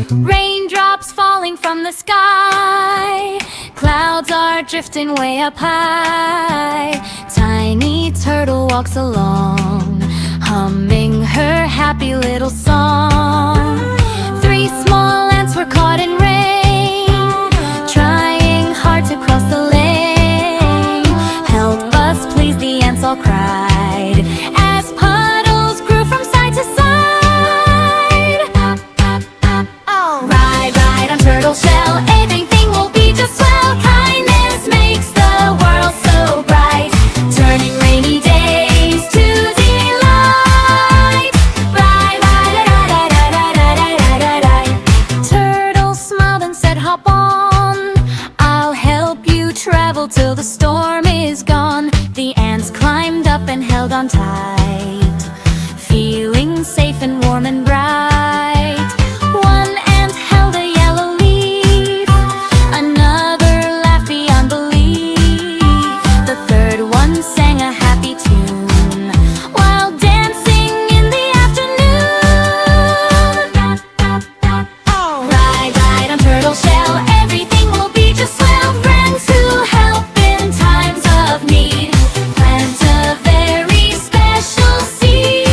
Raindrops falling from the sky, clouds are drifting way up high. Tiny turtle walks along, humming her happy little song. Three small ants were caught in rain, trying hard to cross the lane. Help us please, the ants all cried, as puddles grew from side to side. Ride, ride on turtle shell, everything will be just swell. Kindness makes the world so bright, turning rainy days to delight. Ride, ride, ride, ride, ride, ride, ride, ride, ride. Turtle smiled and said, hop on, I'll help you travel till the storm is gone. The ants climbed up and held on tight, feeling safe and warm and bright. One ant held a yellow leaf, another laughed beyond belief. The third one sang a happy tune while dancing in the afternoon. Ride, ride on turtle shell, everything will be just swell. Friends who help in times of need, plant a very special seed.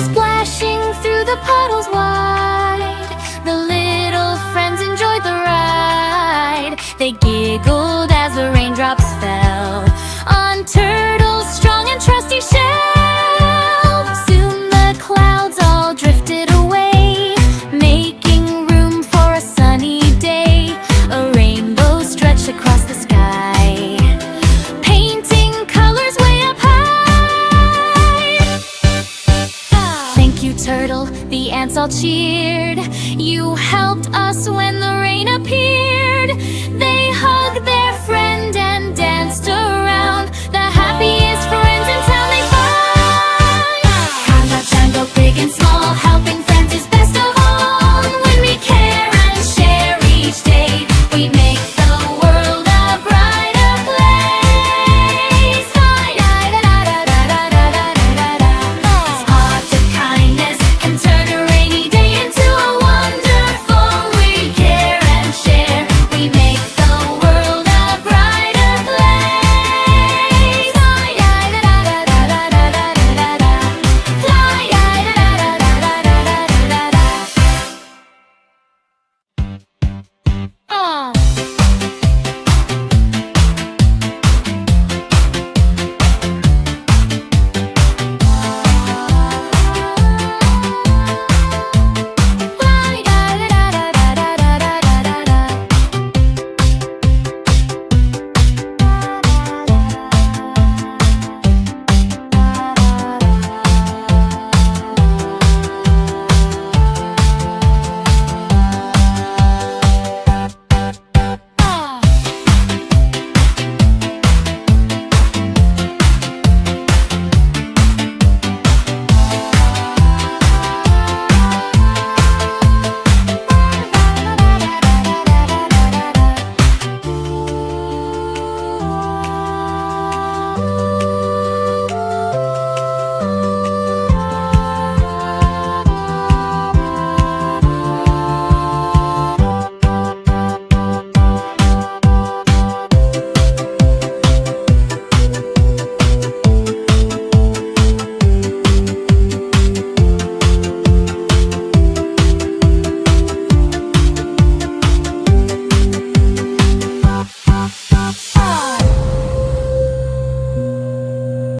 Splashing through the puddles wide, the little friends enjoyed the ride. They giggled as the raindrops fell on Turtle's strong and trusty shell. Soon the clouds all drifted away, making room for a sunny day. A rainbow stretched across the sky, painting colors way up high. Thank you, Turtle, the ants all cheered. You helped us when the rain appeared.